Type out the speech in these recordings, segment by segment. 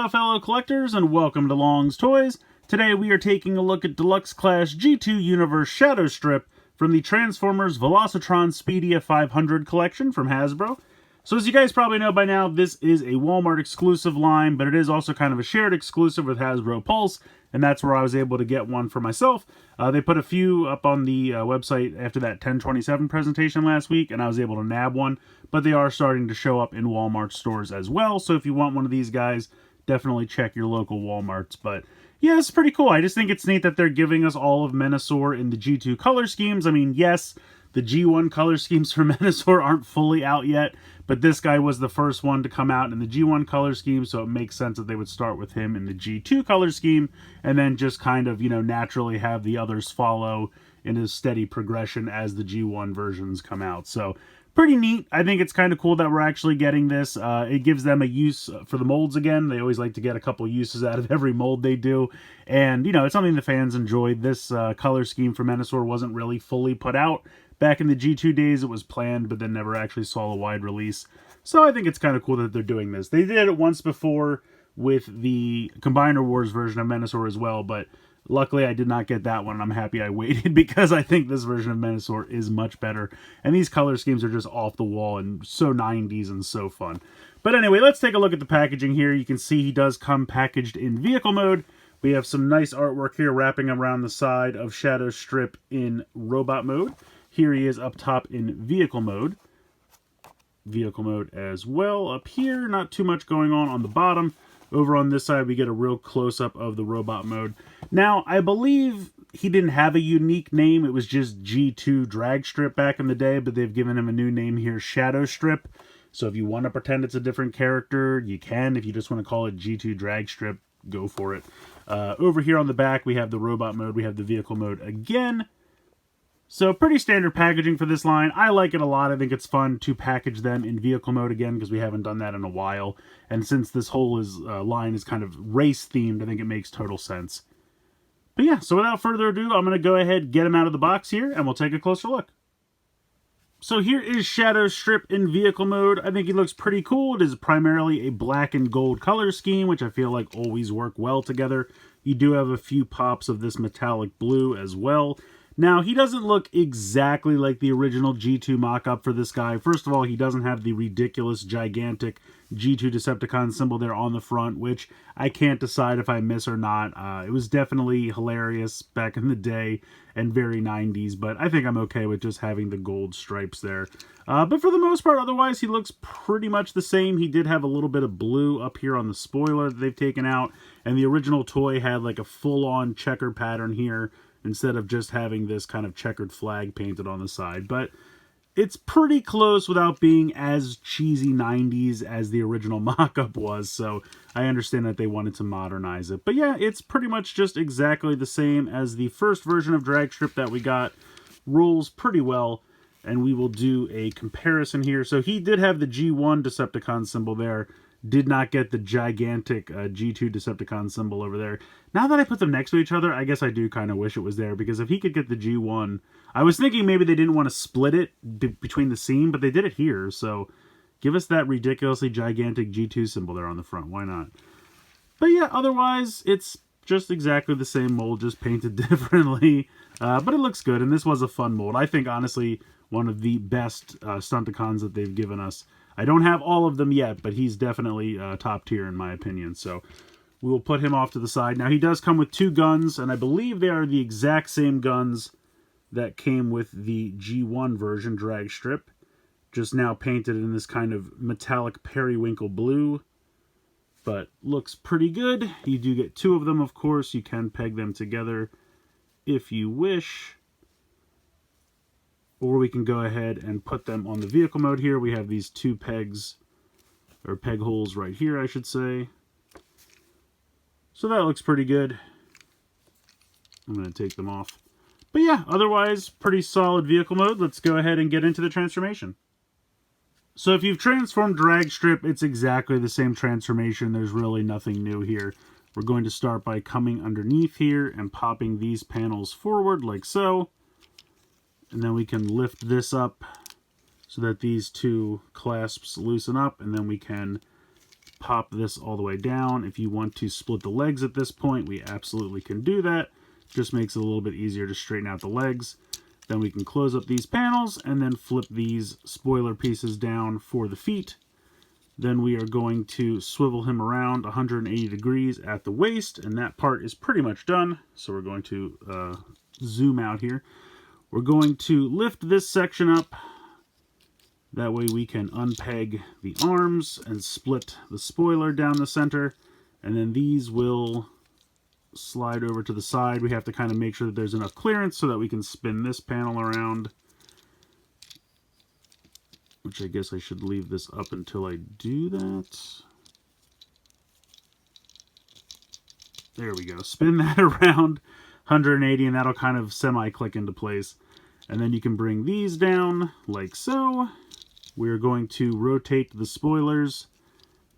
Hello fellow collectors and welcome to Long's Toys. Today we are taking a look at Deluxe Class G2 Universe SHADOWSTRIP from the Transformers Velocitron Speedia 500 collection from Hasbro. So as you guys probably know by now, this is a Walmart exclusive line, but it is also kind of a shared exclusive with Hasbro Pulse, and that's where I was able to get one for myself. They put a few up on the website after that 1027 presentation last week, and I was able to nab one, but they are starting to show up in Walmart stores as well, so if you want one of these guys, definitely check your local Walmarts. But yeah, it's pretty cool. I just think it's neat that they're giving us all of Menasor in the G2 color schemes. I mean, yes, the G1 color schemes for Menasor aren't fully out yet, but this guy was the first one to come out in the G1 color scheme, so it makes sense that they would start with him in the G2 color scheme, and then just kind of, you know, naturally have the others follow in a steady progression as the G1 versions come out. So pretty neat. I think it's kind of cool that we're actually getting this. It gives them a use for the molds again. They always like to get a couple uses out of every mold they do. And, you know, it's something the fans enjoyed. This color scheme for Menasor wasn't really fully put out. Back in the G2 days, it was planned, but then never actually saw a wide release. So I think it's kind of cool that they're doing this. They did it once before with the Combiner Wars version of Menasor as well, but luckily I did not get that one, and I'm happy I waited because I think this version of Menasor is much better. And these color schemes are just off the wall and so 90s and so fun. But anyway, let's take a look at the packaging here. You can see he does come packaged in vehicle mode. We have some nice artwork here wrapping around the side of SHADOWSTRIP in robot mode. Here he is up top in vehicle mode. Vehicle mode as well up here. Not too much going on the bottom. Over on this side, we get a real close-up of the robot mode. Now, I believe he didn't have a unique name. It was just G2 Dragstrip back in the day, but they've given him a new name here, SHADOWSTRIP. So if you want to pretend it's a different character, you can. If you just want to call it G2 Dragstrip, go for it. Over here on the back, we have the robot mode. We have the vehicle mode again. So pretty standard packaging for this line. I like it a lot. I think it's fun to package them in vehicle mode again because we haven't done that in a while. And since this whole line is kind of race themed, I think it makes total sense. But yeah, so without further ado, I'm going to go ahead and get him out of the box here and we'll take a closer look. So here is SHADOWSTRIP in vehicle mode. I think he looks pretty cool. It is primarily a black and gold color scheme, which I feel like always work well together. You do have a few pops of this metallic blue as well. Now, he doesn't look exactly like the original G2 mock-up for this guy. First of all, he doesn't have the ridiculous, gigantic G2 Decepticon symbol there on the front, which I can't decide if I miss or not. It was definitely hilarious back in the day and very 90s, but I think I'm okay with just having the gold stripes there. But for the most part, otherwise, he looks pretty much the same. He did have a little bit of blue up here on the spoiler that they've taken out, and the original toy had like a full-on checker pattern here, instead of just having this kind of checkered flag painted on the side. But it's pretty close without being as cheesy 90s as the original mock-up was, so I understand that they wanted to modernize it. But yeah, it's pretty much just exactly the same as the first version of Dragstrip that we got. Rolls pretty well, and we will do a comparison here. So he did have the G1 Decepticon symbol there, did not get the gigantic G2 Decepticon symbol over there. Now that I put them next to each other, I guess I do kind of wish it was there, because if he could get the G1... I was thinking maybe they didn't want to split it between the seam, but they did it here, so give us that ridiculously gigantic G2 symbol there on the front. Why not? But yeah, otherwise, it's just exactly the same mold, just painted differently. But it looks good, and this was a fun mold. I think, honestly, one of the best Stunticons that they've given us. I don't have all of them yet, but he's definitely top tier in my opinion. So we will put him off to the side. Now he does come with two guns, and I believe they are the exact same guns that came with the G1 version Dragstrip. Just now painted in this kind of metallic periwinkle blue. But looks pretty good. You do get two of them, of course. You can peg them together if you wish. Or we can go ahead and put them on the vehicle mode here. We have these two pegs, or peg holes right here, I should say. So that looks pretty good. I'm going to take them off. But yeah, otherwise, pretty solid vehicle mode. Let's go ahead and get into the transformation. So if you've transformed Dragstrip, it's exactly the same transformation. There's really nothing new here. We're going to start by coming underneath here and popping these panels forward like so. And then we can lift this up so that these two clasps loosen up, and then we can pop this all the way down. If you want to split the legs at this point, we absolutely can do that. Just makes it a little bit easier to straighten out the legs. Then we can close up these panels and then flip these spoiler pieces down for the feet. Then we are going to swivel him around 180 degrees at the waist, and that part is pretty much done. So we're going to zoom out here. We're going to lift this section up. That way we can unpeg the arms and split the spoiler down the center. And then these will slide over to the side. We have to kind of make sure that there's enough clearance so that we can spin this panel around. Which I guess I should leave this up until I do that. There we go. Spin that around 180 and that'll kind of semi-click into place. And then you can bring these down like so. We're going to rotate the spoilers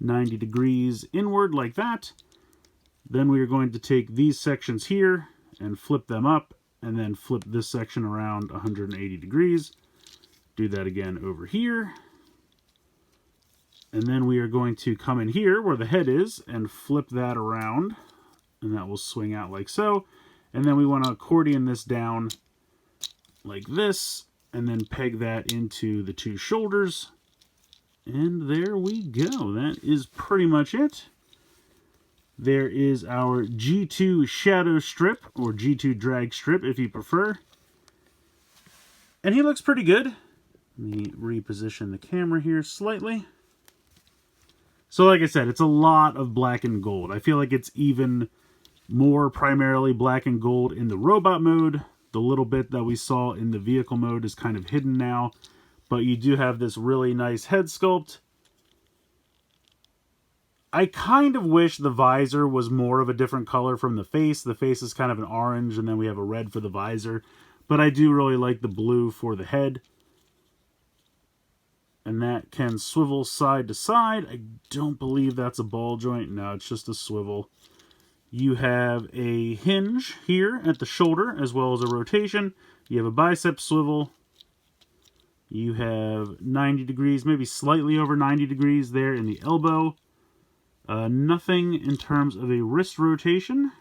90 degrees inward like that. Then we are going to take these sections here and flip them up and then flip this section around 180 degrees. Do that again over here. And then we are going to come in here where the head is and flip that around. And that will swing out like so. And then we want to accordion this down like this. And then peg that into the two shoulders. And there we go. That is pretty much it. There is our G2 shadow strip, or G2 drag strip if you prefer. And he looks pretty good. Let me reposition the camera here slightly. So like I said, it's a lot of black and gold. I feel like it's even more primarily black and gold in the robot mode. The little bit that we saw in the vehicle mode is kind of hidden now. But you do have this really nice head sculpt. I kind of wish the visor was more of a different color from the face. The face is kind of an orange, and then we have a red for the visor. But I do really like the blue for the head. And that can swivel side to side. I don't believe that's a ball joint. No, it's just a swivel. You have a hinge here at the shoulder, as well as a rotation. You have a bicep swivel. You have 90 degrees, maybe slightly over 90 degrees there in the elbow. Nothing in terms of a wrist rotation.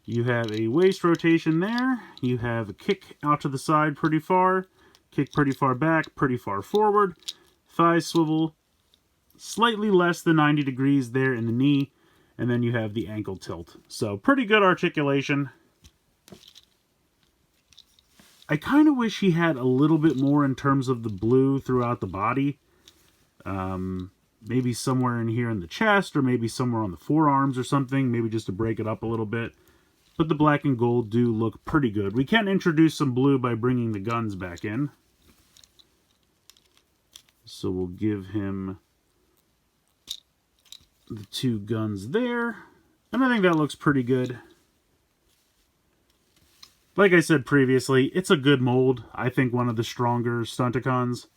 You have a waist rotation there. You have a kick out to the side pretty far. Kick pretty far back, pretty far forward. Thigh swivel, slightly less than 90 degrees there in the knee. And then you have the ankle tilt. So pretty good articulation. I kind of wish he had a little bit more in terms of the blue throughout the body. Maybe somewhere in here in the chest, or maybe somewhere on the forearms or something. Maybe just to break it up a little bit. But the black and gold do look pretty good. We can introduce some blue by bringing the guns back in. So we'll give him the two guns there. And I think that looks pretty good. Like I said previously, it's a good mold. I think one of the stronger Stunticons.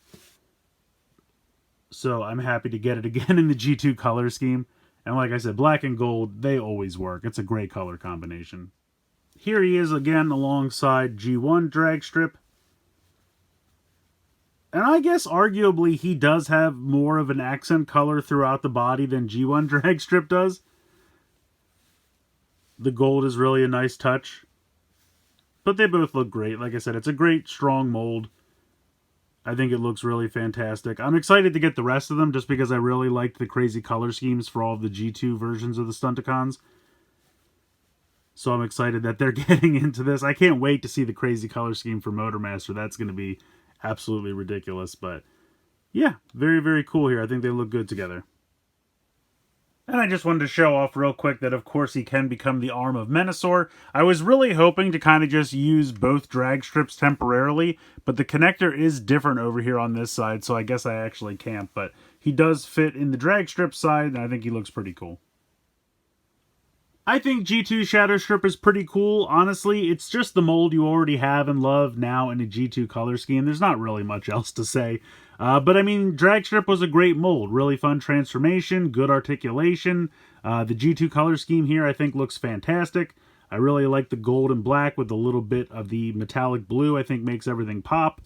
So I'm happy to get it again in the G2 color scheme. And like I said, black and gold, they always work. It's a great color combination. Here he is again alongside G1 drag strip. And I guess arguably he does have more of an accent color throughout the body than G1 drag strip does. The gold is really a nice touch. But they both look great. Like I said, it's a great, strong mold. I think it looks really fantastic. I'm excited to get the rest of them just because I really liked the crazy color schemes for all of the G2 versions of the Stunticons. So I'm excited that they're getting into this. I can't wait to see the crazy color scheme for Motormaster. That's going to be absolutely ridiculous. But yeah, very, very cool here. I think they look good together. And I just wanted to show off real quick that, of course, he can become the arm of Menasor. I was really hoping to kind of just use both drag strips temporarily, but the connector is different over here on this side, so I guess I actually can't. But he does fit in the drag strip side, and I think he looks pretty cool. I think G2 Shadow Strip is pretty cool. Honestly, it's just the mold you already have and love now in a G2 color scheme. There's not really much else to say. But I mean, Drag Strip was a great mold. Really fun transformation, good articulation. The G2 color scheme here I think looks fantastic. I really like the gold and black with a little bit of the metallic blue. I think makes everything pop.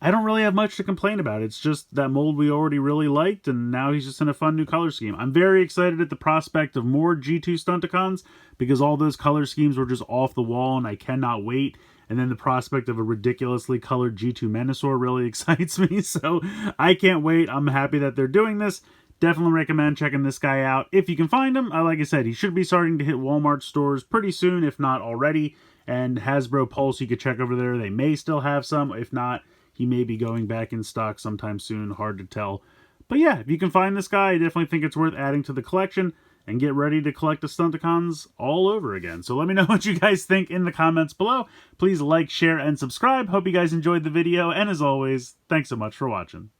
I don't really have much to complain about. It's just that mold we already really liked, and now he's just in a fun new color scheme. I'm very excited at the prospect of more G2 Stunticons, because all those color schemes were just off the wall, and I cannot wait. And then the prospect of a ridiculously colored G2 Menasor really excites me, so I can't wait. I'm happy that they're doing this. Definitely recommend checking this guy out if you can find him. Like I said, he should be starting to hit Walmart stores pretty soon, if not already. And Hasbro Pulse, you could check over there. They may still have some. If not, he may be going back in stock sometime soon. Hard to tell. But yeah, if you can find this guy, I definitely think it's worth adding to the collection and get ready to collect the Stunticons all over again. So let me know what you guys think in the comments below. Please like, share, and subscribe. Hope you guys enjoyed the video. And as always, thanks so much for watching.